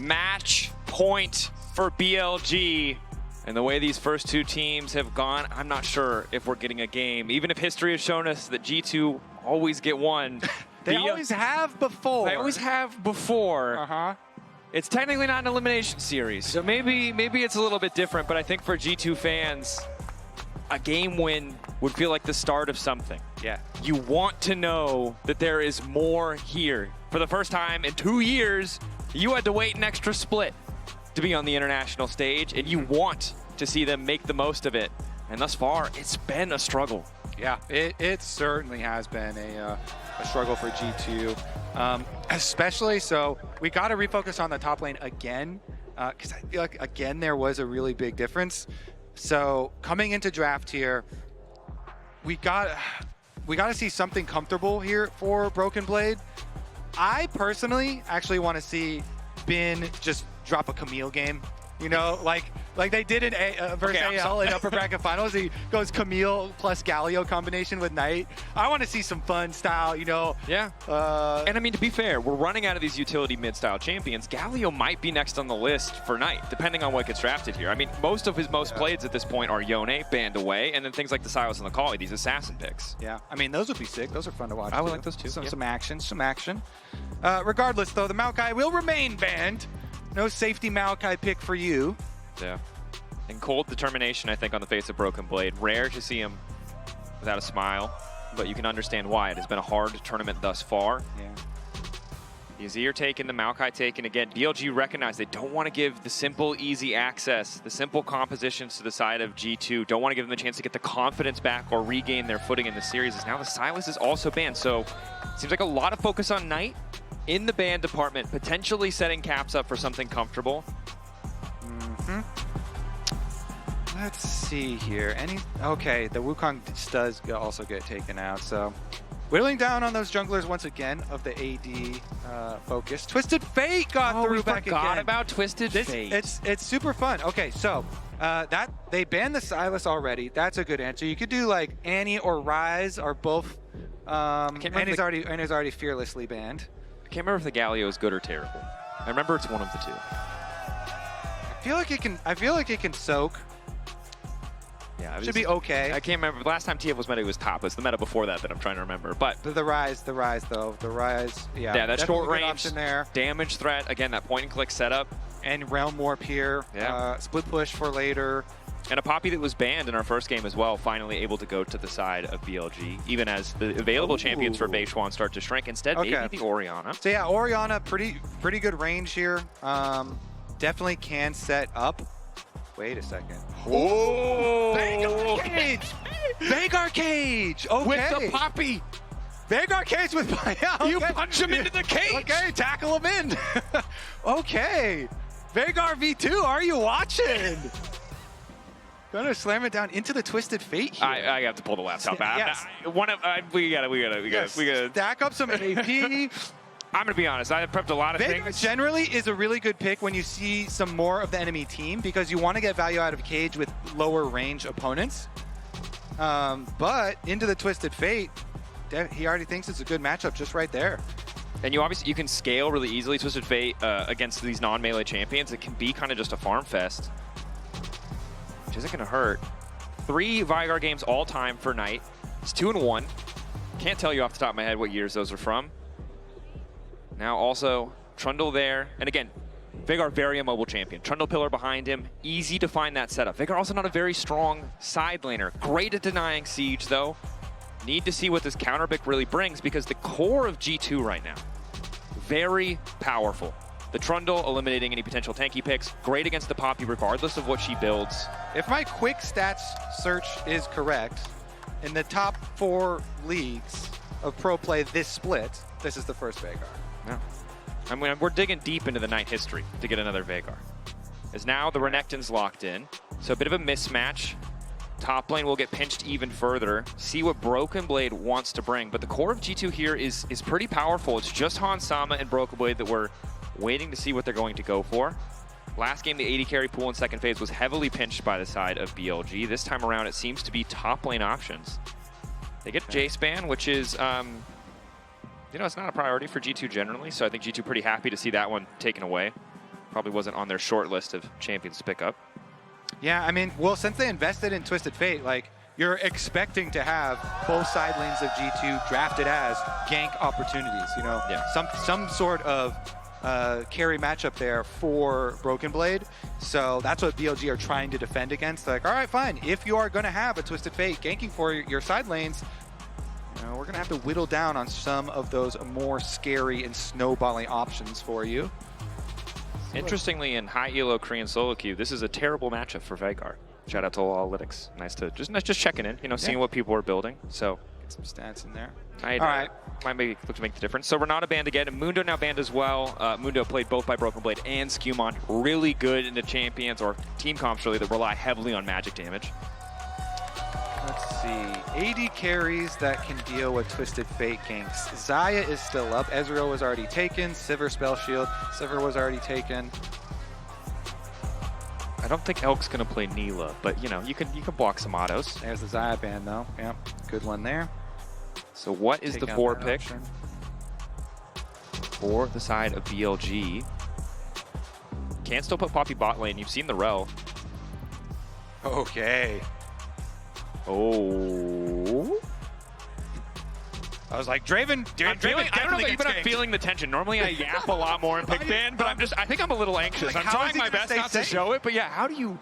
Match point for BLG. And the way these first two teams have gone, I'm not sure if we're getting a game. Even if history has shown us that G2 always get one. They always have before. They always have before. Uh-huh. It's technically not an elimination series, so maybe it's a little bit different, but I think for G2 fans, a game win would feel like the start of something. Yeah. You want to know that there is more here. For the first time in 2 years, you had to wait an extra split to be on the international stage, and you want to see them make the most of it. And thus far, it's been a struggle. Yeah, it certainly has been a struggle for G2. Especially so, we got to refocus on the top lane again, because I feel like, again, there was a really big difference. So coming into draft here, we got to see something comfortable here for Broken Blade. I personally actually want to see Bin just drop a Camille game. You know, like they did in versus AL in upper bracket finals. He goes Camille plus Galio combination with Knight. I want to see some fun style, you know. Yeah. And I mean, to be fair, we're running out of these utility mid-style champions. Galio might be next on the list for Knight, depending on what gets drafted here. I mean, most of his plays at this point are Yone, Banned Away, and then things like the Silas and the Kali, these assassin picks. Yeah. I mean, those would be sick. Those are fun to watch. I would like those too. Some action. Regardless, though, the Maokai will remain banned. No safety Maokai pick for you. Yeah. And cold determination, I think, on the face of Broken Blade. Rare to see him without a smile, but you can understand why. It has been a hard tournament thus far. Yeah. The Azir taken, the Maokai taken again. BLG recognized they don't want to give the simple, easy access, the simple compositions to the side of G2. Don't want to give them the chance to get the confidence back or regain their footing in the series. As now the Silas is also banned. So it seems like a lot of focus on Knight in the ban department, potentially setting Caps up for something comfortable. Let's see here. Okay, the Wukong does also get taken out, so whittling down on those junglers once again of the AD focus. Twisted Fate got through back again. Forgot about Twisted Fate. It's super fun. Okay, so that they banned the Silas already. That's a good answer. You could do like Annie or Ryze or both. Annie's already fearlessly banned. I can't remember if the Galio is good or terrible. I remember it's one of the two. I feel like it can soak. Yeah, should be okay. I can't remember. The last time TF was meta, it was top. It's the meta before that I'm trying to remember. But the Ryze though. The Ryze, yeah. Yeah, that short range option there. Damage threat. Again, that point and click setup. And Realm Warp here. Yeah. Split push for later. And a Poppy that was banned in our first game as well, finally able to go to the side of BLG, even as the available champions for Beishuan start to shrink. Instead, maybe the Orianna. So yeah, Orianna, pretty good range here. Definitely can set up. Wait a second. Oh! Veigar Cage! Veigar Cage! Okay. With the Poppy! Veigar Cage with... Yeah, okay. You punch him into the cage! Okay, tackle him in. Okay. Veigar V2, are you watching? Gonna slam it down into the Twisted Fate here. I have to pull the laptop out. Yes. We gotta stack up some AP. I'm gonna be honest, I prepped a lot of things. Generally is a really good pick when you see some more of the enemy team because you want to get value out of Cage with lower range opponents. But into the Twisted Fate, he already thinks it's a good matchup just right there. And you can scale really easily Twisted Fate against these non-melee champions. It can be kind of just a farm fest, which isn't gonna hurt. 3 Veigar games all time for Knight. It's 2-1. Can't tell you off the top of my head what years those are from. Now also Trundle there, and again, Veigar very immobile champion. Trundle pillar behind him, easy to find that setup. Veigar also not a very strong side laner. Great at denying siege though. Need to see what this counter pick really brings because the core of G2 right now, very powerful. The Trundle eliminating any potential tanky picks, great against the Poppy regardless of what she builds. If my quick stats search is correct, in the top 4 leagues of pro play this split, this is the first Veigar. Yeah. I mean, we're digging deep into the Knight history to get another Veigar. As now the Renekton's locked in, so a bit of a mismatch. Top lane will get pinched even further. See what Broken Blade wants to bring, but the core of G2 here is pretty powerful. It's just Hans Sama and Broken Blade that we're waiting to see what they're going to go for. Last game, the AD carry pool in second phase was heavily pinched by the side of BLG. This time around, it seems to be top lane options. They get Jace ban, which is you know, it's not a priority for G2 generally, so I think G2 pretty happy to see that one taken away. probably wasn't on their short list of champions to pick up. Yeah, I mean, well, since they invested in Twisted Fate, like, you're expecting to have both side lanes of G2 drafted as gank opportunities, you know? Yeah. Some sort of carry matchup there for Broken Blade. So that's what BLG are trying to defend against. Like, all right, fine. If you are going to have a Twisted Fate ganking for your side lanes, you know, we're going to have to whittle down on some of those more scary and snowballing options for you. Interestingly, in high elo Korean solo queue, this is a terrible matchup for Veigar. Shout out to Analytics. Nice to just checking in, you know, seeing what people are building. So get some stats in there. All right, might look to make the difference. So Renata banned again, and Mundo now banned as well. Mundo played both by Broken Blade and Skewmon. Really good into champions or team comps really that rely heavily on magic damage. Let's see, AD carries that can deal with Twisted Fate ganks. Xayah is still up. Ezreal was already taken. Sivir Spell Shield. Sivir was already taken. I don't think Elk's gonna play Neela, but you know, you can block some autos. There's the Xayah ban though. Yep, good one there. So what is the 4 pick for the side of BLG? Can still put Poppy bot lane. You've seen the rel. Okay. Oh. I was like, Draven. I'm feeling the tension. Normally I yap a lot more in pick ban, but I think I'm a little anxious. Like, I'm trying my best not to show it, but yeah, how do you?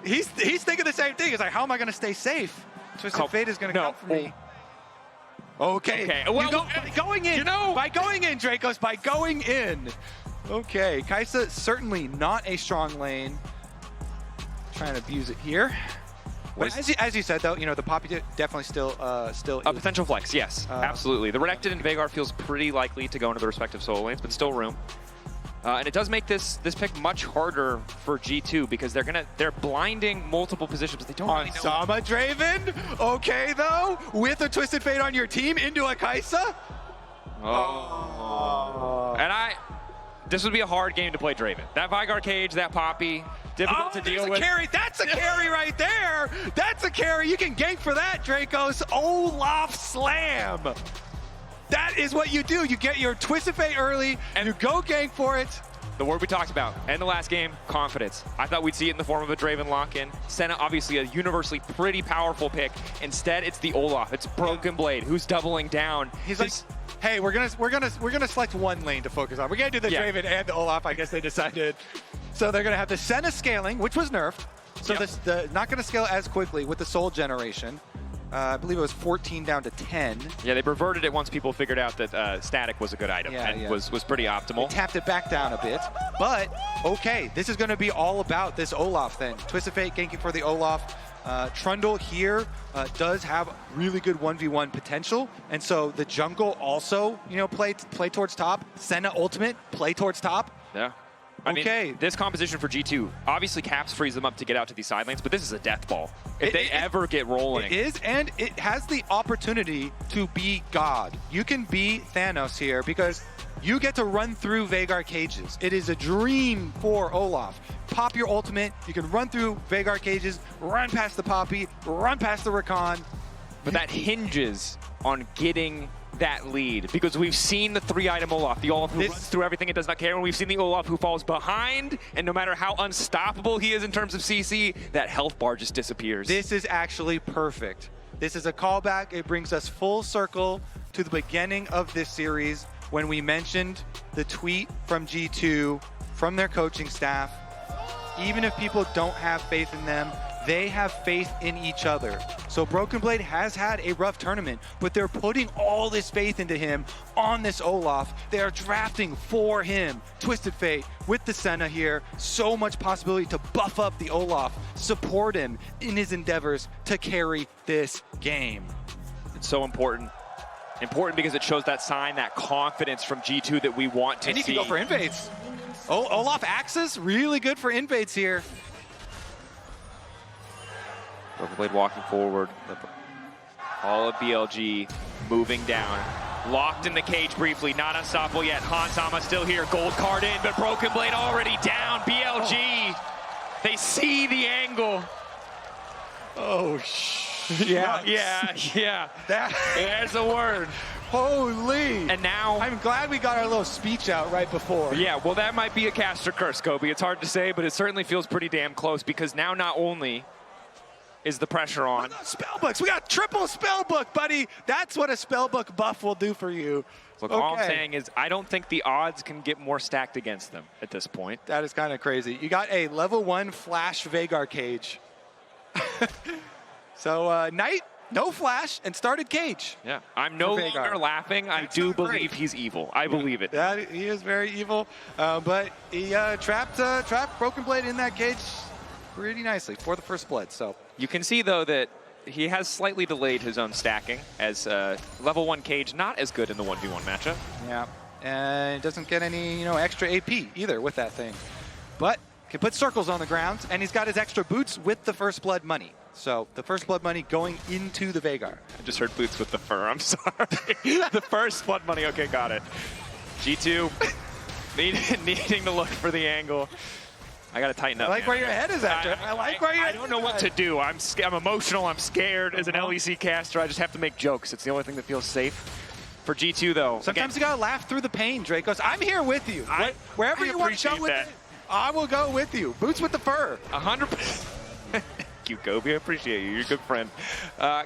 He's thinking the same thing. He's like, how am I going to stay safe? Twisted Fate is going to come for me. Okay. Well, going in. You know, by going in, Dracos, by going in. Okay, Kai'Sa certainly not a strong lane. Trying to abuse it here. But as you said, though, you know, the Poppy definitely still a potential flex. Yes, absolutely. The Renekton and Veigar feels pretty likely to go into the respective solo lanes, but still room. And it does make this pick much harder for G2 because they're blinding multiple positions. They don't really know. Sama Draven, okay though, with a Twisted Fate on your team into a Kai'Sa. Oh. And this would be a hard game to play Draven. That Veigar cage, that Poppy, difficult to deal with. That's a carry right there. That's a carry. You can gank for that, Dracos. Olaf Slam. That is what you do. You get your Twisted Fate early, and you go gank for it. The word we talked about in the last game, confidence. I thought we'd see it in the form of a Draven lock-in. Senna, obviously a universally pretty powerful pick. Instead, it's the Olaf. It's Broken Blade, who's doubling down. He's like, hey, we're gonna select one lane to focus on. We're gonna do the Draven and the Olaf. I guess they decided. So they're gonna have the Senna scaling, which was nerfed. So the not gonna scale as quickly with the Soul Generation. I believe it was 14 down to 10. Yeah, they reverted it once people figured out that static was a good item and was pretty optimal. They tapped it back down a bit. But, okay, this is going to be all about this Olaf then. Twisted Fate ganking for the Olaf. Trundle here does have really good 1v1 potential. And so the jungle also, you know, play towards top. Senna ultimate, play towards top. Yeah. I mean, this composition for G2, obviously Caps frees them up to get out to these side lanes, but this is a death ball. If they ever get rolling. It is, and it has the opportunity to be God. You can be Thanos here because you get to run through Veigar cages. It is a dream for Olaf. Pop your ultimate, you can run through Veigar cages, run past the Poppy, run past the Rakan. But that hinges on getting that lead, because we've seen the 3-item Olaf, the Olaf who runs through everything and does not care, and we've seen the Olaf who falls behind, and no matter how unstoppable he is in terms of CC, that health bar just disappears. This is actually perfect. This is a callback. It brings us full circle to the beginning of this series when we mentioned the tweet from G2, from their coaching staff. Even if people don't have faith in them, they have faith in each other. So Broken Blade has had a rough tournament, but they're putting all this faith into him on this Olaf. They are drafting for him. Twisted Fate with the Senna here. So much possibility to buff up the Olaf, support him in his endeavors to carry this game. It's so important. Important because it shows that sign, that confidence from G2 that we want to see. And he can go for invades. Olaf Axis, really good for invades here. Broken Blade walking forward. All of BLG moving down. Locked in the cage briefly, not unstoppable yet. Hansama still here, gold card in, but Broken Blade already down. BLG, they see the angle. Oh, yeah. There's a word. Holy! And now... I'm glad we got our little speech out right before. Yeah, well, that might be a caster curse, Kobe. It's hard to say, but it certainly feels pretty damn close because now not only is the pressure on. Spellbooks. We got triple spellbook, buddy. That's what a spellbook buff will do for you. Look, all I'm saying is I don't think the odds can get more stacked against them at this point. That is kind of crazy. You got a level 1 Flash Vhagar cage. So Knight, no Flash, and started cage. Yeah, I'm no longer laughing. I do believe he's evil. I believe it. That, he is very evil, but he trapped Broken Blade in that cage pretty nicely for the first blood. So you can see, though, that he has slightly delayed his own stacking as level 1 cage not as good in the 1v1 matchup. Yeah, and doesn't get any extra AP either with that thing, but can put circles on the ground, and he's got his extra boots with the first blood money. So the first blood money going into the Vhagar. I just heard boots with the fur. I'm sorry. The first blood money. Okay, got it. G2 needing to look for the angle. I got to tighten up. I like where your head is at, Jeff. I like where your head is. I don't know what to do. I'm emotional. I'm scared. As an LEC caster, I just have to make jokes. It's the only thing that feels safe. For G2, though. Sometimes you got to laugh through the pain, Dracos. I'm here with you. Wherever you want to go with it, I will go with you. Boots with the fur. 100%. Thank you, Kobe. I appreciate you. You're a good friend.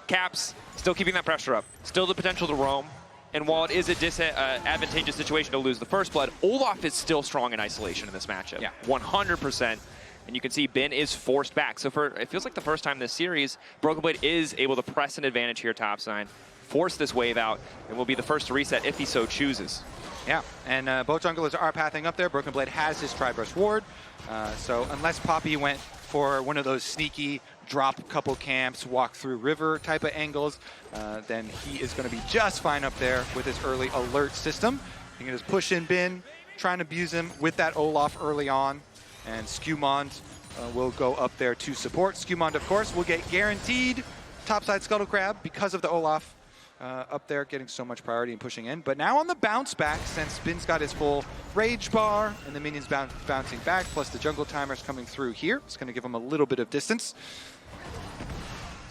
Caps, still keeping that pressure up. Still the potential to roam. And while it is a disadvantageous situation to lose the first blood, Olaf is still strong in isolation in this matchup. Yeah. 100%. And you can see Bin is forced back. So it feels like the first time this series, Broken Blade is able to press an advantage here topside, force this wave out, and will be the first to reset if he so chooses. Yeah, and both junglers are pathing up there. Broken Blade has his Tri-Brush ward. So unless Poppy went for one of those sneaky drop a couple camps, walk through river type of angles, then he is going to be just fine up there with his early alert system. You can just push in Bin, try and abuse him with that Olaf early on, and Skewmond will go up there to support. Skewmond, of course, will get guaranteed topside Scuttle Crab because of the Olaf up there getting so much priority and pushing in. But now on the bounce back, since Bin's got his full rage bar and the minions bouncing back, plus the jungle timers coming through here, it's going to give him a little bit of distance.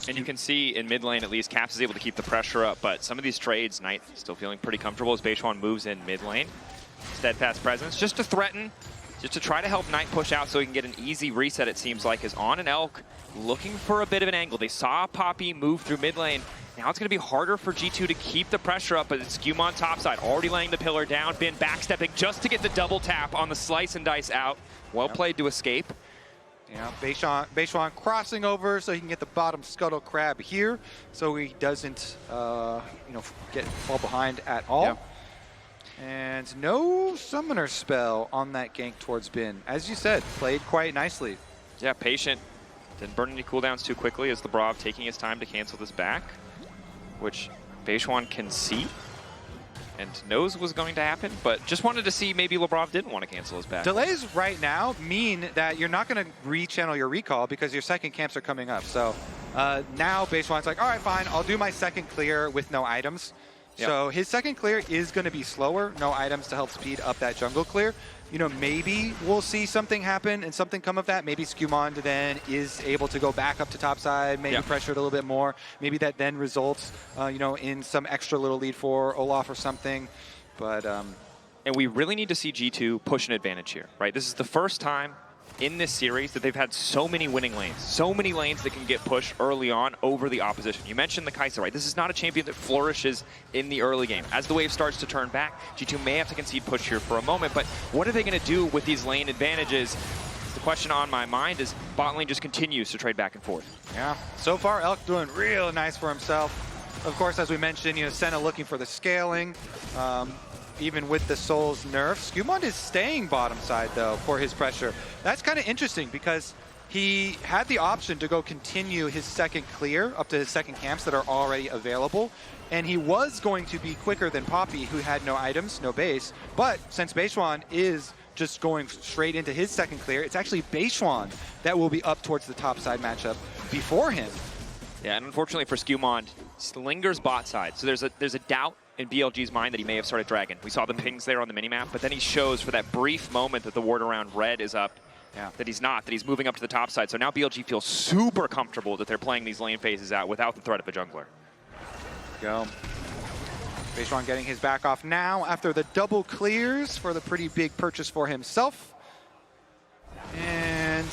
And you can see in mid lane, at least, Caps is able to keep the pressure up, but some of these trades, Knight still feeling pretty comfortable as Beishwan moves in mid lane. Steadfast presence, just to threaten, just to try to help Knight push out so he can get an easy reset, it seems like, is on an Elk, looking for a bit of an angle. They saw Poppy move through mid lane. Now it's going to be harder for G2 to keep the pressure up, but it's Skewmon topside, already laying the pillar down. Bin backstepping just to get the double tap on the slice and dice out. Well played to escape. Yeah, Beishwan crossing over so he can get the bottom Scuttle Crab here, so he doesn't, fall behind at all. Yeah. And no Summoner spell on that gank towards Bin. As you said, played quite nicely. Yeah, patient. Didn't burn any cooldowns too quickly as the Brav taking his time to cancel this back, which Beishwan can see and knows was going to happen, but just wanted to see maybe LeBron didn't want to cancel his back. Delays right now mean that you're not going to re-channel your recall because your second camps are coming up. So now Beishwan's like, all right, fine, I'll do my second clear with no items. Yep. So his second clear is going to be slower, no items to help speed up that jungle clear. Maybe we'll see something happen and something come of that. Maybe Skewmond then is able to go back up to topside, maybe pressure it a little bit more. Maybe that then results, in some extra little lead for Olaf or something. But and we really need to see G2 push an advantage here, right? This is the first time in this series that they've had so many winning lanes, so many lanes that can get pushed early on over the opposition. You mentioned the Kai'Sa, right? This is not a champion that flourishes in the early game. As the wave starts to turn back, G2 may have to concede push here for a moment, but what are they going to do with these lane advantages? The question on my mind is bot lane just continues to trade back and forth. Yeah, so far Elk doing real nice for himself. Of course, as we mentioned, Senna looking for the scaling. Even with the Soul's nerf, Skewmond is staying bottom side, though, for his pressure. That's kind of interesting because he had the option to go continue his second clear up to his second camps that are already available, and he was going to be quicker than Poppy, who had no items, no base. But since Beishwan is just going straight into his second clear, it's actually Beishwan that will be up towards the top side matchup before him. Yeah, and unfortunately for Skewmond, lingers bot side. So there's a doubt in BLG's mind that he may have started Dragon. We saw the pings there on the minimap, but then he shows for that brief moment that the ward around red is up, that he's not, that he's moving up to the top side. So now BLG feels super comfortable that they're playing these lane phases out without the threat of a jungler. Go. Beishwan getting his back off now after the double clears for the pretty big purchase for himself. And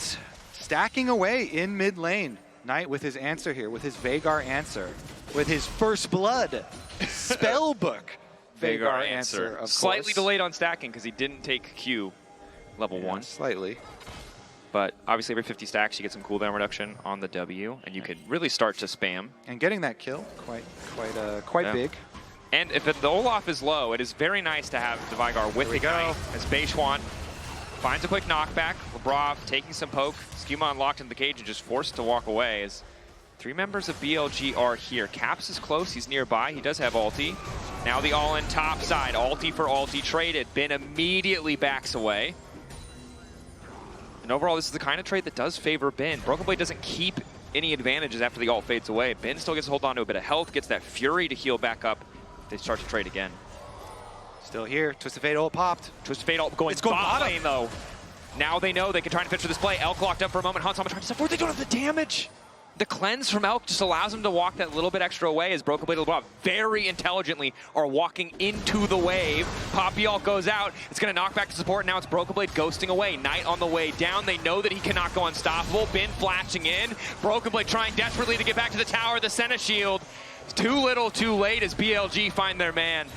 stacking away in mid lane. Knight with his answer here, with his Veigar answer, with his first blood spellbook. Veigar answer, of Slightly course. delayed on stacking because he didn't take Q level 1. Slightly. But obviously every 50 stacks you get some cooldown reduction on the W, and you can really start to spam. And getting that kill, quite Yeah. big. And if the Olaf is low, it is very nice to have the Veigar with Ignite as Beishwan finds a quick knockback. Lebrov taking some poke. Skewmon locked in the cage and just forced to walk away as 3 members of BLG are here. Caps is close, he's nearby, he does have ulti. Now the all-in top side, ulti for ulti traded. Bin immediately backs away. And overall, this is the kind of trade that does favor Bin. Broken Blade doesn't keep any advantages after the ult fades away. Bin still gets to hold on to a bit of health, gets that Fury to heal back up. They start to trade again. Still here, Twisted Fate ult popped. Twisted Fate ult going bot lane though. Now they know they can try and finish for this play. Elk locked up for a moment. Hunt's almost trying to step forward. They don't have the damage. The cleanse from Elk just allows him to walk that little bit extra away as Broken Blade and LeBron very intelligently are walking into the wave. Poppy Elk goes out. It's going to knock back to support. Now it's Broken Blade ghosting away. Knight on the way down. They know that he cannot go unstoppable. Bin flashing in. Broken Blade trying desperately to get back to the tower. The Senna shield. It's too little, too late as BLG find their man.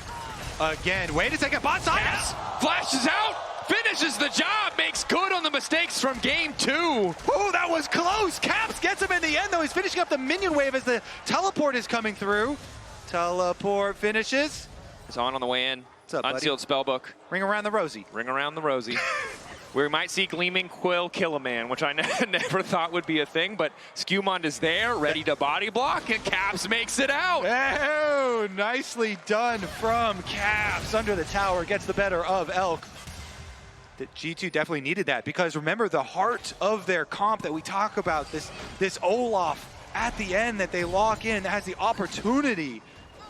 Again, wait a second, bot side. Yes. Flashes out. Finishes the job, makes good on the mistakes from game 2. Oh, that was close. Caps gets him in the end, though. He's finishing up the minion wave as the teleport is coming through. Teleport finishes. It's on the way in. What's up, buddy? Unsealed spellbook. Ring around the rosy. Ring around the rosy. We might see Gleaming Quill kill a man, which I never thought would be a thing, but Skewmon is there, ready to body block, and Caps makes it out. Oh, nicely done from Caps. Under the tower, gets the better of Elk. The G2 definitely needed that because remember the heart of their comp that we talk about, this Olaf at the end that they lock in that has the opportunity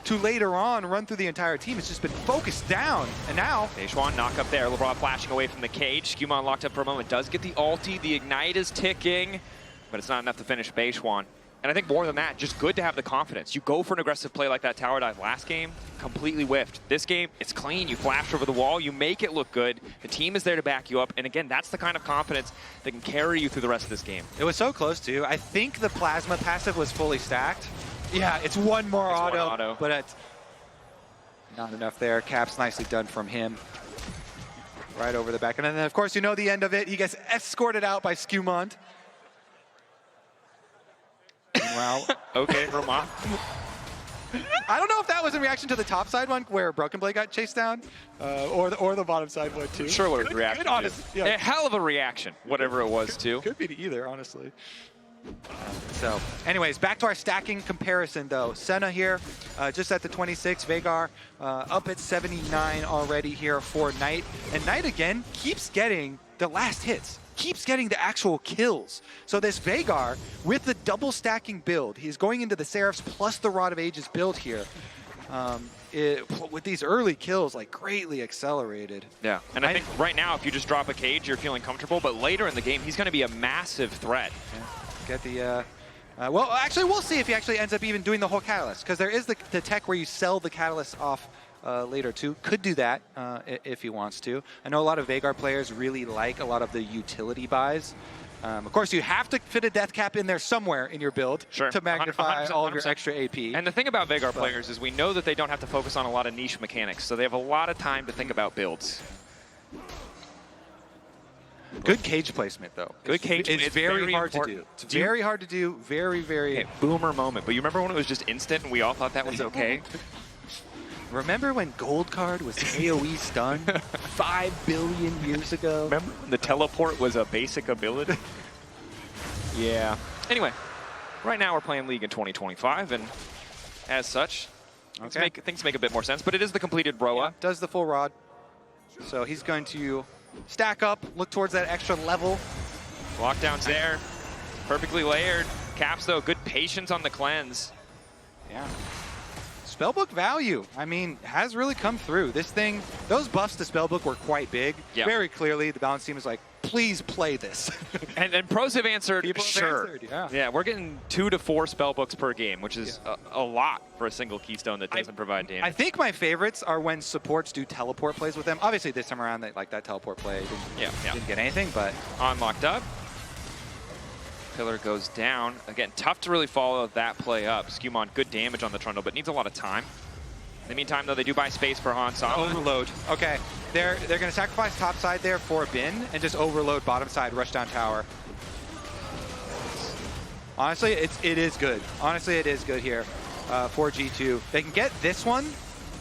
to later on run through the entire team. It's just been focused down, and now Beishwan knock up there. LeBron flashing away from the cage. Skewmon locked up for a moment. Does get the ulti. The ignite is ticking, but it's not enough to finish Beishwan. And I think more than that, just good to have the confidence. You go for an aggressive play like that tower dive last game, completely whiffed. This game, it's clean. You flash over the wall. You make it look good. The team is there to back you up. And again, that's the kind of confidence that can carry you through the rest of this game. it was so close too. I think the plasma passive was fully stacked. Yeah, it's one more auto, but it's not enough there. Caps nicely done from him. Right over the back. And then, of course, you know the end of it. He gets escorted out by Skewmon. Meanwhile, Okay, Roma. I don't know if that was in reaction to the top side one where Broken Blade got chased down, or the bottom side one too. Sure what it reacted to. Yeah. A hell of a reaction, whatever it was too. Could be to either, honestly. So, anyways, back to our stacking comparison, though. Senna here, just at the 26. Veigar up at 79 already here for Knight. And Knight, again, keeps getting the last hits. Keeps getting the actual kills. So this Veigar, with the double stacking build, he's going into the Seraphs plus the Rod of Ages build here. With these early kills, like greatly accelerated. Yeah, and I think right now, if you just drop a cage, you're feeling comfortable. But later in the game, he's going to be a massive threat. Yeah. Get the, well, actually, we'll see if he actually ends up even doing the whole catalyst, because there is the tech where you sell the catalyst off later too. Could do that if he wants to. I know a lot of Veigar players really like a lot of the utility buys. Of course, you have to fit a death cap in there somewhere in your build to magnify 100%, all of your extra AP. And the thing about Veigar players is we know that they don't have to focus on a lot of niche mechanics, so they have a lot of time to think about builds. Good cage placement, though. Good cage placement. It's very hard to do. It's very hard to do. Very, very... Okay, boomer moment. But you remember when it was just instant and we all thought that was okay? Remember when Gold Card was AoE stun 5 billion years ago? Remember when the teleport was a basic ability? Yeah. Anyway, right now we're playing League in 2025, and as such, things make a bit more sense. But it is the completed Broa. Yeah, does the full rod. So he's going to stack up, look towards that extra level. Lockdown's there. Perfectly layered. Caps, though, good patience on the cleanse. Yeah. Spellbook value, I mean, has really come through. This thing, those buffs to Spellbook were quite big. Yeah. Very clearly, the balance team is like, please play this. And pros have answered, People have sure. answered, yeah. Yeah, we're getting 2 to 4 spell books per game, which is a lot for a single keystone that doesn't provide damage. I think my favorites are when supports do teleport plays with them. Obviously, this time around, like that teleport play didn't get anything, but Unlocked up. Pillar goes down. Again, tough to really follow that play up. Skewmon, good damage on the Trundle, but needs a lot of time. In the meantime, though, they do buy space for Hansama. Overload. Okay, they're going to sacrifice top side there for Bin and just overload bottom side, rush down tower. Honestly, it is good. Honestly, it is good here for G2. They can get this one,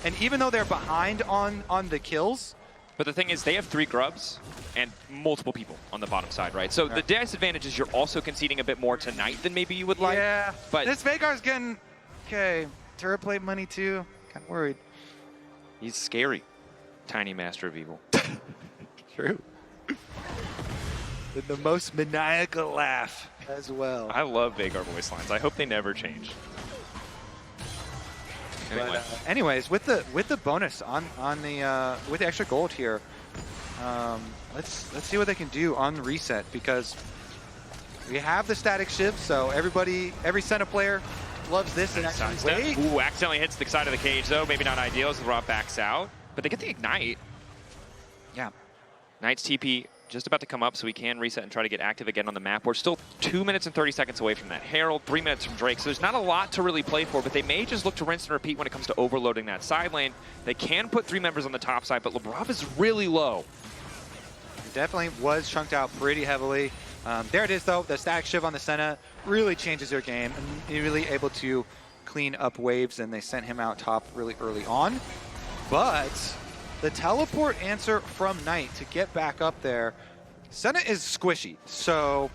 and even though they're behind on the kills. But the thing is, they have 3 grubs and multiple people on the bottom side, right? So the disadvantage is you're also conceding a bit more tonight than maybe you would like. Yeah, but this Veigar's getting, okay, turret plate money too. Kind of worried. He's scary. Tiny Master of Evil. True. With the most maniacal laugh as well. I love Veigar voice lines. I hope they never change. Anyway. But, anyways, with the bonus on the with the extra gold here, let's see what they can do on reset, because we have the static shift, so every Senna player loves this. And actually, ooh, accidentally hits the side of the cage though. Maybe not ideal as the Rob backs out, but they get the ignite. Yeah, Knight's TP just about to come up, so we can reset and try to get active again on the map. We're still 2 minutes and 30 seconds away from that Herald, 3 minutes from Drake, so there's not a lot to really play for, but they may just look to rinse and repeat when it comes to overloading that side lane. They can put 3 members on the top side, but Labrov is really low. it definitely was chunked out pretty heavily. There it is though, the static shiv on the Senna really changes their game, and you're really able to clean up waves, and they sent him out top really early on. But the teleport answer from Knight to get back up there, Senna is squishy. So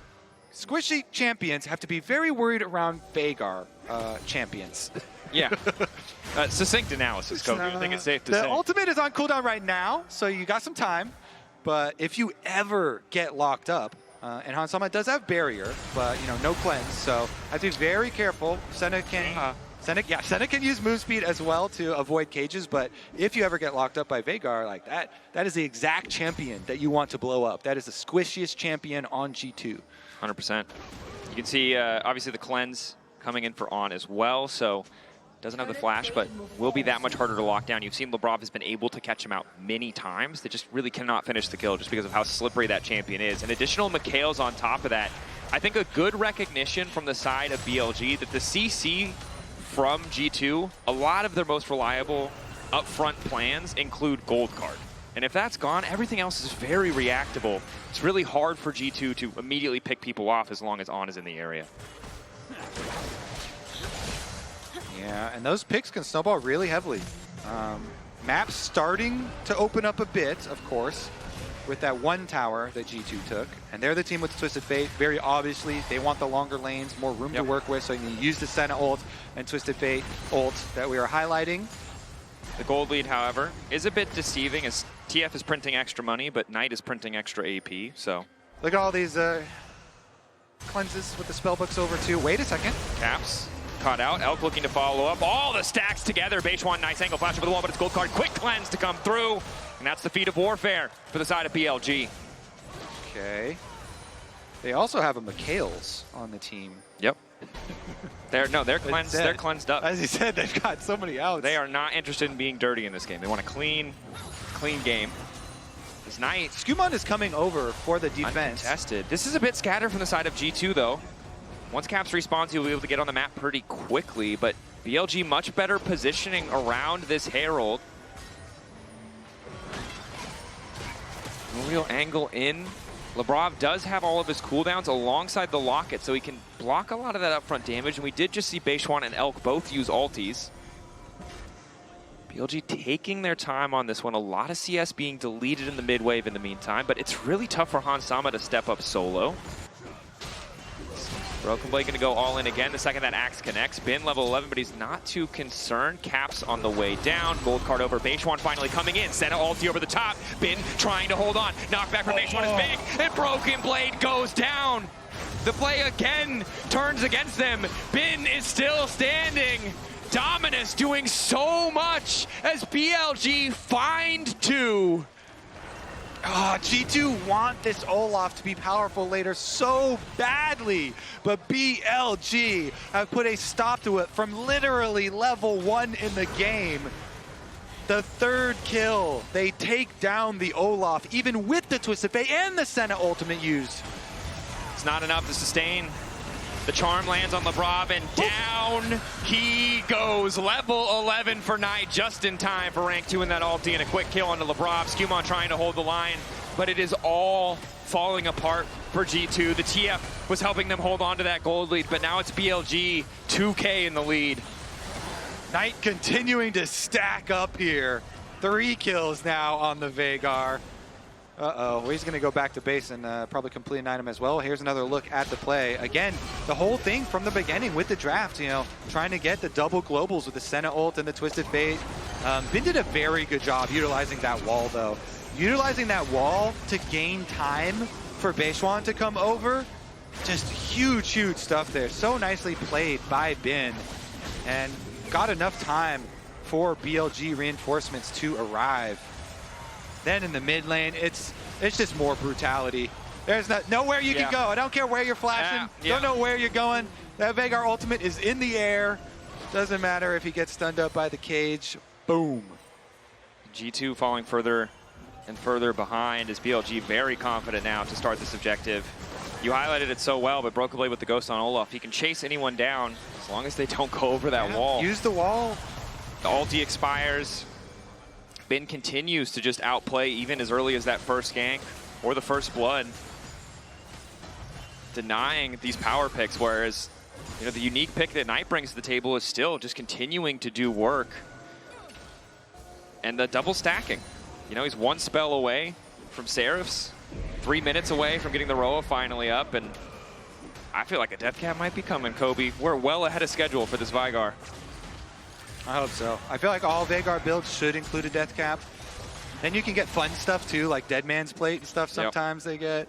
squishy champions have to be very worried around Veigar champions. Yeah. Succinct analysis, Kobe. I think it's safe to say. The ultimate is on cooldown right now, so you got some time. But if you ever get locked up, and Hansama does have barrier, but no cleanse, so I have to be very careful. Senna can use move speed as well to avoid cages, but if you ever get locked up by Veigar like that, that is the exact champion that you want to blow up. That is the squishiest champion on G2. 100%. You can see, obviously, the cleanse coming in for On as well, so doesn't have the flash, but will be that much harder to lock down. You've seen Labrov has been able to catch him out many times. They just really cannot finish the kill just because of how slippery that champion is. And additional Mikhail's on top of that. I think a good recognition from the side of BLG that the CC from G2, a lot of their most reliable upfront plans include gold card. And if that's gone, everything else is very reactable. It's really hard for G2 to immediately pick people off as long as On is in the area. Yeah, and those picks can snowball really heavily. Map's starting to open up a bit, of course, with that one tower that G2 took. And they're the team with Twisted Fate. Very obviously, they want the longer lanes, more room to work with, so you can use the Senna ult and Twisted Fate ult that we are highlighting. The gold lead, however, is a bit deceiving as TF is printing extra money, but Knight is printing extra AP, so. Look at all these cleanses with the spellbooks over too. Wait a second. Caps caught out. Elk looking to follow up. All the stacks together. Beishwan, nice angle flash over the wall, but it's gold card. Quick cleanse to come through. And that's the feat of warfare for the side of BLG. Okay. They also have a Mikhail's on the team. Yep. They're cleansed up. As he said, they've got so many outs. They are not interested in being dirty in this game. They want a clean game. This Knight. Skewmon is coming over for the defense. Uncontested. This is a bit scattered from the side of G2 though. Once Caps respawns, you'll be able to get on the map pretty quickly, but BLG much better positioning around this Herald. No real angle in. Labrov does have all of his cooldowns alongside the Locket, so he can block a lot of that upfront damage, and we did just see Beishwan and Elk both use ultis. BLG taking their time on this one. A lot of CS being deleted in the mid wave in the meantime, but it's really tough for Hansama to step up solo. Broken Blade gonna go all in again the second that Axe connects. Bin level 11, but he's not too concerned. Caps on the way down. Gold card over. Beishwan finally coming in. Senna ulti over the top. Bin trying to hold on. Knockback from Beishwan is big, and Broken Blade goes down. The play again turns against them. Bin is still standing. Dominus doing so much as BLG find 2. Oh, G2 want this Olaf to be powerful later so badly, but BLG have put a stop to it from literally level 1 in the game. The third kill, they take down the Olaf, even with the Twisted Fate and the Senna ultimate used. It's not enough to sustain. The charm lands on LeBrob, and down he goes. Level 11 for Knight, just in time for rank 2 in that ulti, and a quick kill onto LeBrob. Skumon trying to hold the line, but it is all falling apart for G2. The TF was helping them hold on to that gold lead, but now it's BLG, 2K in the lead. Knight continuing to stack up here. 3 kills now on the Veigar. Uh-oh, well, he's going to go back to base and probably complete an item as well. Here's another look at the play. Again, the whole thing from the beginning with the draft, you know, trying to get the double globals with the Senna ult and the Twisted Fate. Bin did a very good job utilizing that wall, though. Utilizing that wall to gain time for Beishuan to come over. Just huge, huge stuff there. So nicely played by Bin. And got enough time for BLG reinforcements to arrive. Then in the mid lane, it's just more brutality. There's nowhere you can go. I don't care where you're flashing. Don't know where you're going. That Veigar ultimate is in the air. Doesn't matter if he gets stunned up by the cage. Boom. G2 falling further and further behind as BLG very confident now to start this objective. You highlighted it so well, but Broken Blade with the Ghost on Olaf, he can chase anyone down as long as they don't go over that wall. Use the wall. The ulti expires. Bin continues to just outplay even as early as that first gank or the first blood, denying these power picks, whereas you know the unique pick that Knight brings to the table is still just continuing to do work. And the double stacking. You know, he's 1 spell away from Seraphs, 3 minutes away from getting the Roa finally up, and I feel like a death cap might be coming, Kobe. We're well ahead of schedule for this Veigar. I hope so. I feel like all Veigar builds should include a death cap. Then you can get fun stuff too, like Dead Man's Plate and stuff sometimes they get.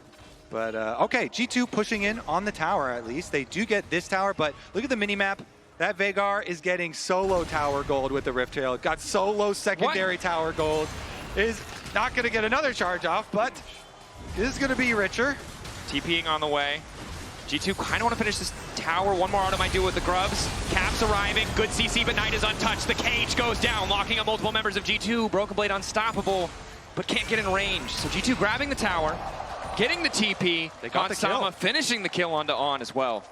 But okay, G2 pushing in on the tower at least. They do get this tower, but look at the mini-map. That Veigar is getting solo tower gold with the Rift Trail. Got solo secondary tower gold. Is not going to get another charge off, but is going to be richer. TPing on the way. G2 kind of want to finish this tower. One more auto might do with the Grubs. Caps arriving. Good CC, but Knight is untouched. The cage goes down, locking up multiple members of G2. Broken Blade unstoppable, but can't get in range. So G2 grabbing the tower, getting the TP. They got the kill. Finishing the kill onto On as well.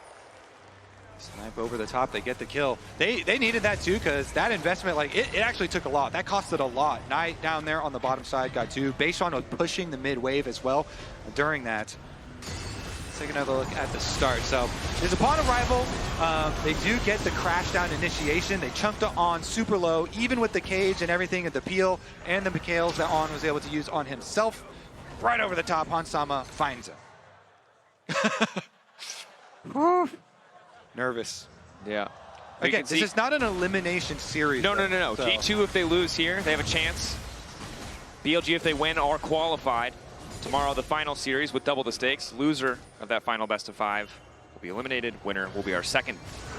Snipe over the top, they get the kill. They needed that too, because that investment, like it actually took a lot. That costed a lot. Knight down there on the bottom side got 2. Beishuan was pushing the mid wave as well during that. Let's take another look at the start. So there's upon arrival, they do get the crash down initiation. They chunked it on super low, even with the cage and everything, and the peel and the Mikhails that On was able to use on himself. Right over the top, Hansama finds him. Nervous. Yeah. Again, this is not an elimination series. No. So. G2, if they lose here, they have a chance. BLG, if they win, are qualified. Tomorrow, the final series with double the stakes. Loser of that final best of 5 will be eliminated. Winner will be our second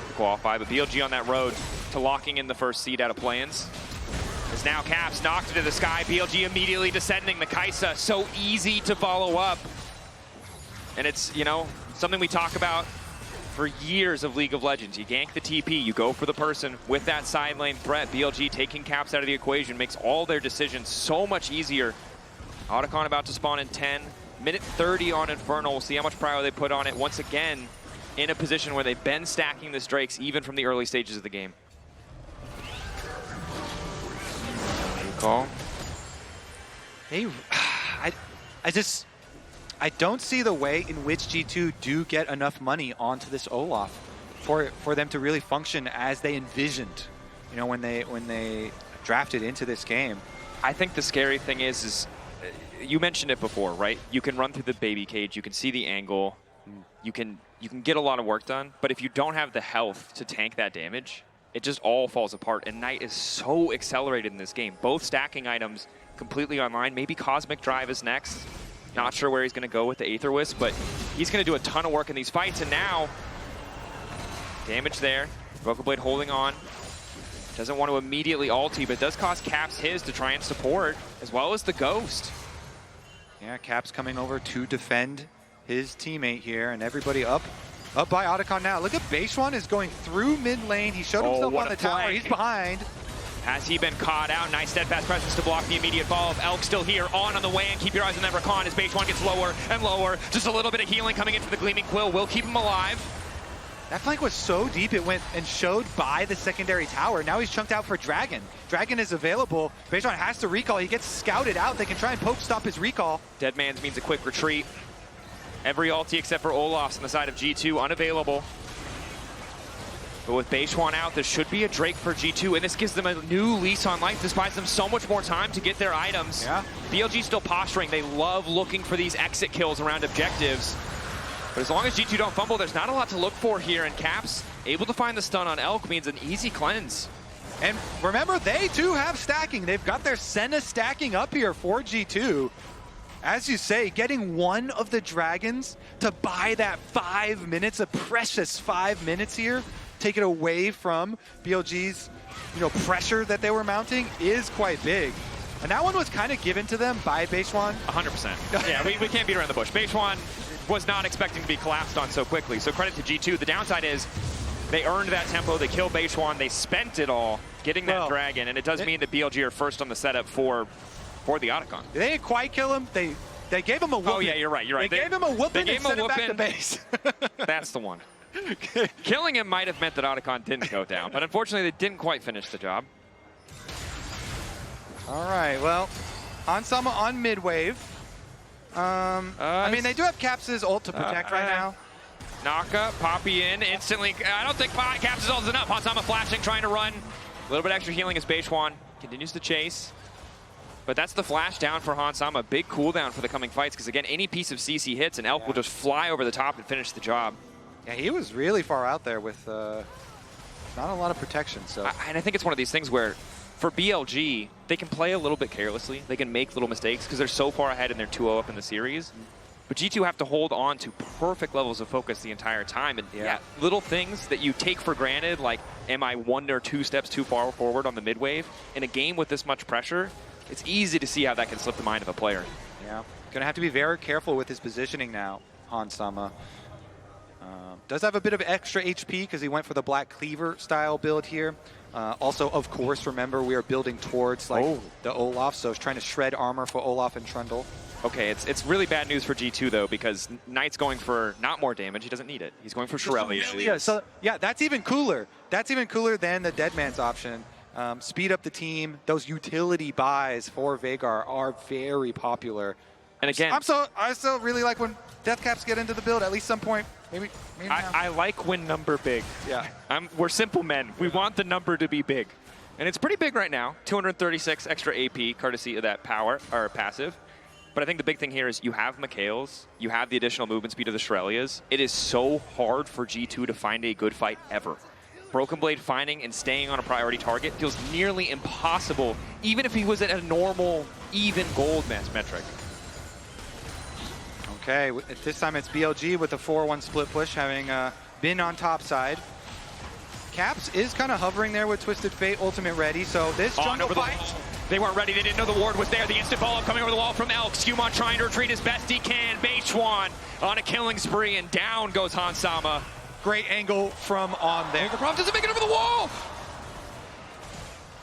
to qualify. But BLG on that road to locking in the first seed out of play-ins. As now Caps knocked into the sky. BLG immediately descending the Kaisa. So easy to follow up. And it's, you know, something we talk about for years of League of Legends. You gank the TP, you go for the person with that side lane threat. BLG taking Caps out of the equation makes all their decisions so much easier. Otacon about to spawn in 10. Minute 30 on Infernal. We'll see how much prior they put on it. Once again, in a position where they've been stacking this Drakes even from the early stages of the game. Call. Hey, I don't see the way in which G2 do get enough money onto this Olaf for them to really function as they envisioned, you know, when they drafted into this game. I think the scary thing is you mentioned it before, right? You can run through the baby cage, you can see the angle, you can get a lot of work done, but if you don't have the health to tank that damage, it just all falls apart. And Knight is so accelerated in this game. Both stacking items completely online. Maybe Cosmic Drive is next. Not sure where he's going to go with the Aether Wisp, but he's going to do a ton of work in these fights. And now, damage there. Broken Blade holding on. Doesn't want to immediately ulti, but does cost Caps his to try and support, as well as the Ghost. Yeah, Caps coming over to defend his teammate here, and everybody up by Otacon now. Look at Beishuan is going through mid lane. He showed himself on the tower. He's behind. Has he been caught out? Nice steadfast presence to block the immediate follow-up. Elk still here, on the way, and keep your eyes on that Rakan as Beishuan gets lower and lower. Just a little bit of healing coming in from the Gleaming Quill will keep him alive. That flank was so deep, it went and showed by the secondary tower. Now he's chunked out for Dragon. Dragon is available. Beishuan has to recall. He gets scouted out. They can try and poke stop his recall. Deadman's means a quick retreat. Every ulti except for Olaf's on the side of G2 unavailable. But with Beishuan out, there should be a Drake for G2, and this gives them a new lease on life. This buys them so much more time to get their items. Yeah. BLG still posturing. They love looking for these exit kills around objectives. But as long as G2 don't fumble, there's not a lot to look for here, and Caps able to find the stun on Elk means an easy cleanse. And remember, they too have stacking. They've got their Senna stacking up here for G2. As you say, getting one of the Dragons to buy that 5 minutes, a precious 5 minutes here, take it away from BLG's pressure that they were mounting is quite big. And that one was kind of given to them by Beishuan. 100%. Yeah, we can't beat around the bush. Beishuan was not expecting to be collapsed on so quickly. So credit to G2. The downside is they earned that tempo. They killed Beishuan. They spent it all getting that Dragon. And it does mean that BLG are first on the setup for the Otacon. They didn't quite kill him. They gave him a whooping. Oh, yeah, you're right. They gave him a whooping and sent him back to base. That's the one. Killing him might have meant that Otacon didn't go down. But unfortunately, they didn't quite finish the job. All right, well, Hansama on mid-wave. I mean, they do have Caps' ult to protect right now. Naka, Poppy in instantly. I don't think Caps' ult is enough. Hansama flashing, trying to run. A little bit extra healing as Beishuan continues to chase. But that's the flash down for Hansama. Big cooldown for the coming fights, because again, any piece of CC hits and Elk will just fly over the top and finish the job. Yeah, he was really far out there with not a lot of protection. So, and I think it's one of these things where, for BLG, they can play a little bit carelessly. They can make little mistakes because they're so far ahead and they're 2-0 up in the series. But G2 have to hold on to perfect levels of focus the entire time. And yeah, little things that you take for granted, like am I 1 or 2 steps too far forward on the mid wave? In a game with this much pressure, it's easy to see how that can slip the mind of a player. Yeah, gonna have to be very careful with his positioning now, Hansama. Does have a bit of extra HP because he went for the Black Cleaver style build here. Also, of course, remember we are building towards the Olaf, so he's trying to shred armor for Olaf and Trundle. Okay, it's really bad news for G2 though, because Knight's going for not more damage. He doesn't need it. He's going for Shirelli. Yeah, so yeah, that's even cooler. That's even cooler than the Deadman's option. Speed up the team. Those utility buys for Veigar are very popular. And again, I still really like when Deathcaps get into the build at least some point. Maybe I like when number big. Yeah. We're simple men. We want the number to be big. And it's pretty big right now. 236 extra AP, courtesy of that power, or passive. But I think the big thing here is you have Mikhail's, you have the additional movement speed of the Shirelias. It is so hard for G2 to find a good fight ever. Broken Blade finding and staying on a priority target feels nearly impossible, even if he was at a normal, even gold metric. Okay, at this time it's BLG with the 4-1 split push, having been on top side. Caps is kind of hovering there with Twisted Fate ultimate ready, so this jungle fight... They weren't ready, they didn't know the ward was there. The instant follow-up coming over the wall from Elk. Skumon trying to retreat as best he can. Beishuan on a killing spree, and down goes Hansama. Great angle from on there. The Prof doesn't make it over the wall!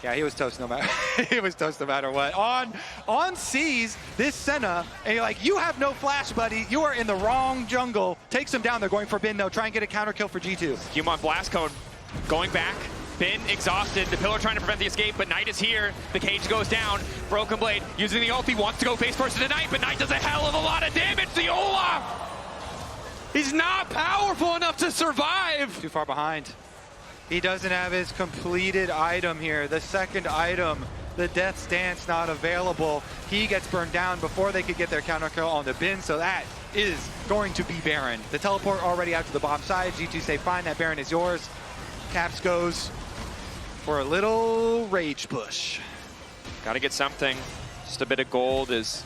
Yeah, he was toast no matter. He was toast no matter what. On sees this Senna, and you're like, you have no flash, buddy. You are in the wrong jungle. Takes him down. They're going for Bin though. Try and get a counter kill for G2. Skumon blast cone going back. Bin exhausted. The pillar trying to prevent the escape, but Knight is here. The cage goes down. Broken Blade using the ulti wants to go face first into Knight, but Knight does a hell of a lot of damage. The Olaf. He's not powerful enough to survive. Too far behind. He doesn't have his completed item here. The second item, the Death's Dance, not available. He gets burned down before they could get their counter kill on the Bin, so that is going to be Baron. The teleport already out to the bottom side. G2 say, fine, that Baron is yours. Caps goes for a little rage push. Got to get something. Just a bit of gold as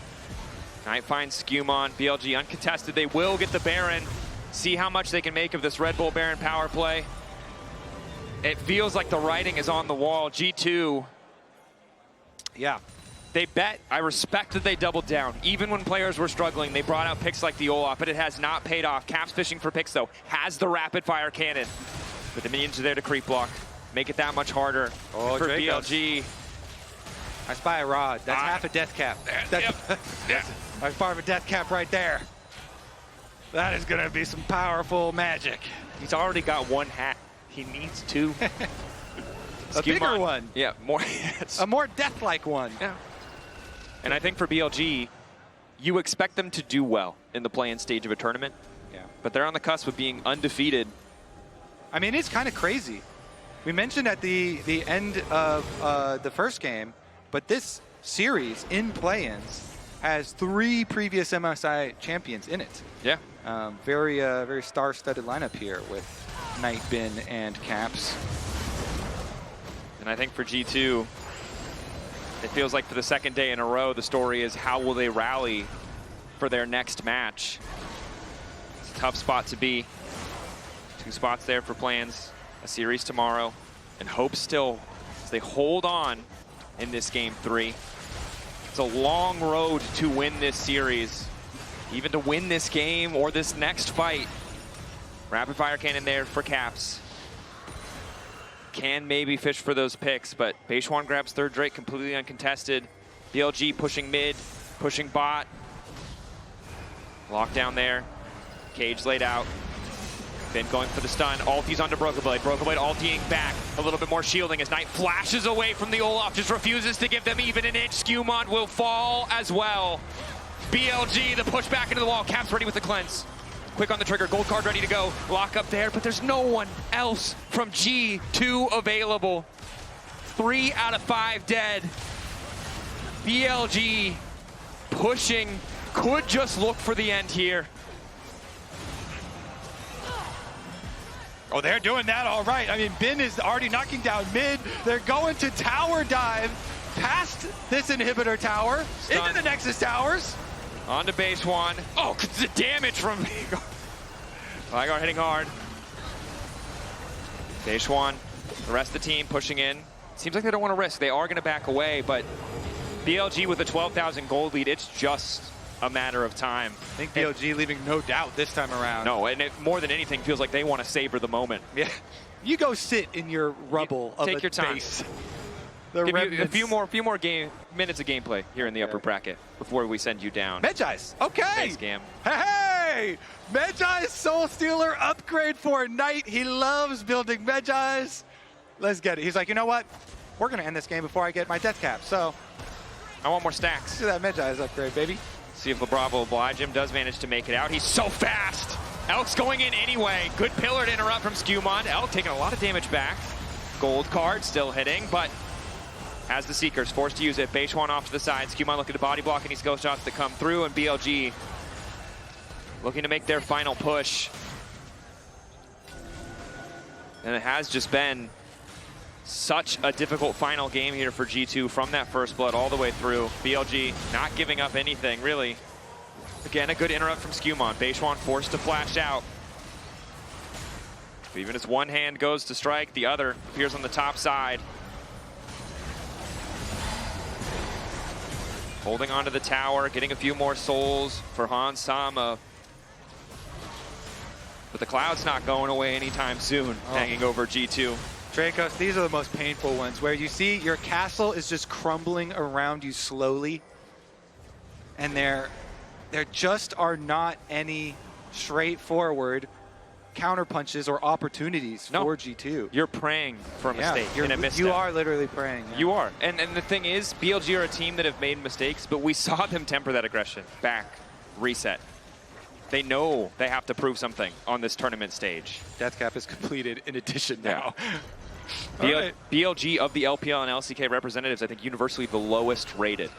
Knight finds Skumon. BLG uncontested. They will get the Baron. See how much they can make of this Red Bull Baron power play. It feels like the writing is on the wall. G2. Yeah. They bet. I respect that they doubled down. Even when players were struggling, they brought out picks like the Olaf, but it has not paid off. Caps fishing for picks, though. Has the rapid-fire cannon. But the minions are there to creep block. Make it that much harder for BLG. I spy a rod. That's half a death cap. That's part of a death cap right there. That is going to be some powerful magic. He's already got one hat. He needs two. A bigger one. Yeah, more. A more death-like one. Yeah. And I think for BLG, you expect them to do well in the play-in stage of a tournament. Yeah. But they're on the cusp of being undefeated. I mean, it's kind of crazy. We mentioned at the end of the first game, but this series in play-ins has 3 previous MSI champions in it. Yeah. Very star-studded lineup here with Knight, Bin, and Caps. And I think for G2, it feels like for the second day in a row, the story is how will they rally for their next match. It's a tough spot to be. 2 spots there for plans, a series tomorrow, and hope still as they hold on in this game 3. It's a long road to win this series, even to win this game or this next fight. Rapid fire cannon there for Caps. Can maybe fish for those picks, but Beishuan grabs third Drake completely uncontested. BLG pushing mid, pushing bot. Lockdown there. Cage laid out. Bin going for the stun. Ulti's onto Broken Blade. Broken Blade ultiing back. A little bit more shielding as Knight flashes away from the Olaf. Just refuses to give them even an inch. Skewmon will fall as well. BLG, the push back into the wall. Caps ready with the cleanse. Quick on the trigger, gold card ready to go. Lock up there, but there's no one else from G2 available. 3 out of 5 dead. BLG pushing, could just look for the end here. Oh, they're doing that all right. I mean, Bin is already knocking down mid. They're going to tower dive past this inhibitor tower, into the Nexus towers. On to Beishuan. Oh, the damage from Vigar hitting hard. Beishuan, the rest of the team pushing in. Seems like they don't want to risk. They are going to back away, but BLG with a 12,000 gold lead, it's just a matter of time. I think BLG leaving no doubt this time around. No, and it more than anything feels like they want to savor the moment. Yeah. You go sit in your rubble of Take your time. base. Give you a few more minutes of gameplay here in the upper bracket before we send you down. Medjai's, okay. Scam. Hey, Medjai's Soul Stealer upgrade for Knight. He loves building Medjai's. Let's get it. He's like, you know what? We're gonna end this game before I get my death cap. So I want more stacks. Do that Medjai's upgrade, baby. See if LeBravo oblige him. Does manage to make it out. He's so fast. Elk's going in anyway. Good pillar to interrupt from Skewmon. Elk taking a lot of damage back. Gold card still hitting, but has the Seekers, forced to use it. Beishuan off to the side. Skewmon looking to body block any skill shots that come through, and BLG looking to make their final push. And it has just been such a difficult final game here for G2 from that first blood all the way through. BLG not giving up anything, really. Again, a good interrupt from Skewmon. Beishuan forced to flash out. But even as one hand goes to strike, the other appears on the top side. Holding onto the tower, getting a few more souls for Hans Sama. But the cloud's not going away anytime soon, hanging over G2. Dracos, these are the most painful ones, where you see your castle is just crumbling around you slowly. And there just are not any straightforward counterpunches or opportunities for G2. You're praying for a mistake and a misstep. You are literally praying. Yeah. You are. And the thing is, BLG are a team that have made mistakes, but we saw them temper that aggression. Back, reset. They know they have to prove something on this tournament stage. Death cap is completed in addition now. BLG of the LPL and LCK representatives, I think universally the lowest rated.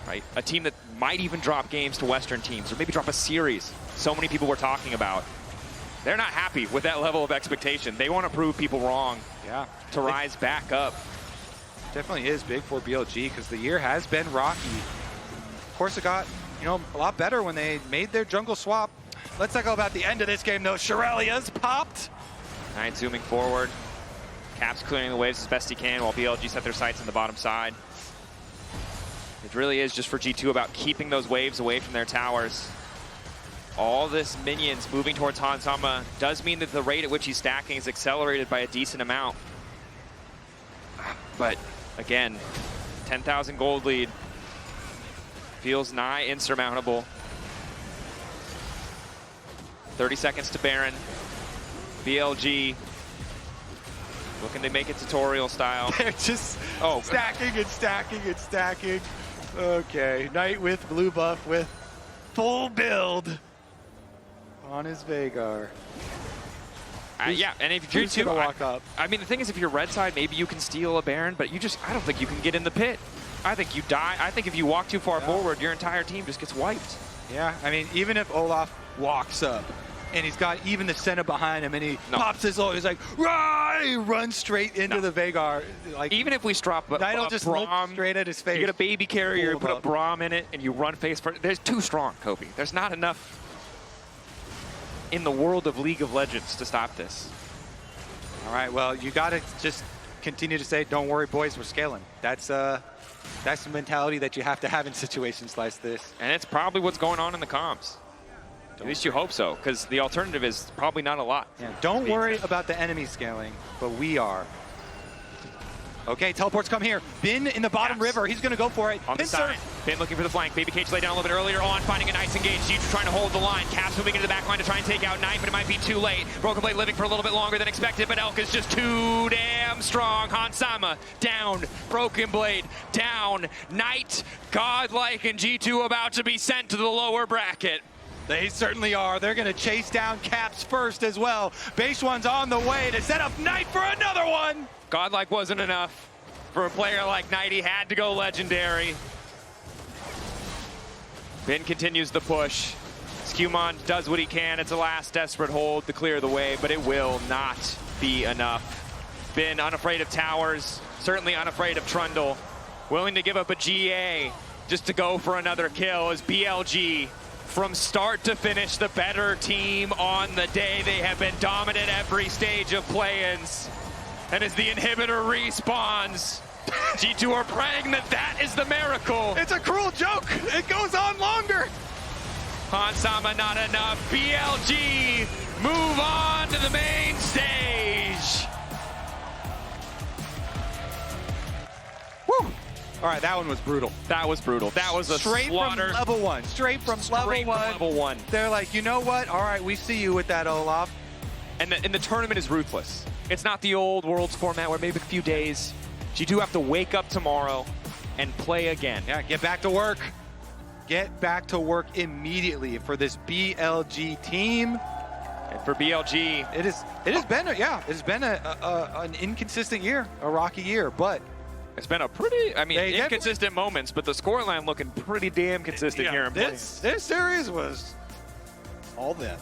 Right? A team that might even drop games to Western teams, or maybe drop a series. So many people were talking about. They're not happy with that level of expectation. They want to prove people wrong to rise back up. Definitely is big for BLG because the year has been rocky. Of course, it got a lot better when they made their jungle swap. Let's talk about the end of this game, though. Shirelia's popped. Knight zooming forward. Caps clearing the waves as best he can while BLG set their sights on the bottom side. It really is just for G2 about keeping those waves away from their towers. All this minions moving towards Hansama does mean that the rate at which he's stacking is accelerated by a decent amount. But again, 10,000 gold lead feels nigh insurmountable. 30 seconds to Baron. BLG looking to make it tutorial style. They're just stacking and stacking and stacking. Okay, Knight with blue buff with full build on his Veigar. Yeah, and if you're G2 walk up. I mean, the thing is, if you're red side, maybe you can steal a Baron, but I don't think you can get in the pit. I think you die. I think if you walk too far forward, your entire team just gets wiped. Yeah, I mean, even if Olaf walks up and he's got even the Senna behind him and he pops his ult, he's like, rah! He runs straight into the Veigar. Like, even if we drop a Knight'll just look straight at his face. You get a baby carrier, you put a Braum in it, and you run face first. There's too strong, Kobe. There's not enough in the world of League of Legends to stop this. All right, well, you got to just continue to say, don't worry, boys, we're scaling. That's the mentality that you have to have in situations like this. And it's probably what's going on in the comms. At least you hope so, because the alternative is probably not a lot. Yeah, don't worry about the enemy scaling, but we are. Okay, teleports come here. Bin in the bottom river. He's going to go for it. On the side. Bin looking for the flank. Baby Cage laid down a little bit earlier on, finding a nice engage. G2 trying to hold the line. Caps moving into the back line to try and take out Knight, but it might be too late. Broken Blade living for a little bit longer than expected, but Elk is just too damn strong. Hansama down. Broken Blade down. Knight godlike, and G2 about to be sent to the lower bracket. They certainly are. They're going to chase down Caps first as well. Base one's on the way to set up Knight for another one. Godlike wasn't enough. For a player like Knight, he had to go legendary. Bin continues the push. Skewmon does what he can. It's a last desperate hold to clear the way, but it will not be enough. Bin unafraid of towers, certainly unafraid of Trundle. Willing to give up a GA just to go for another kill as BLG, from start to finish, the better team on the day. They have been dominant every stage of play-ins. And as the inhibitor respawns, G2 are praying that is the miracle. It's a cruel joke. It goes on longer. Hansama not enough. BLG move on to the main stage. Woo! All right, that one was brutal. That was brutal. That was a straight slaughter. From level one. Straight from level one. They're like, you know what? All right, we see you with that, Olaf. And the tournament is ruthless. It's not the old Worlds format where maybe a few days. G2 have to wake up tomorrow and play again. Yeah, get back to work. Get back to work immediately for this BLG team. And for BLG, it has been an inconsistent year, a rocky year, but it's been a pretty, inconsistent moments, but the scoreline looking pretty damn consistent here in play. This series was all them.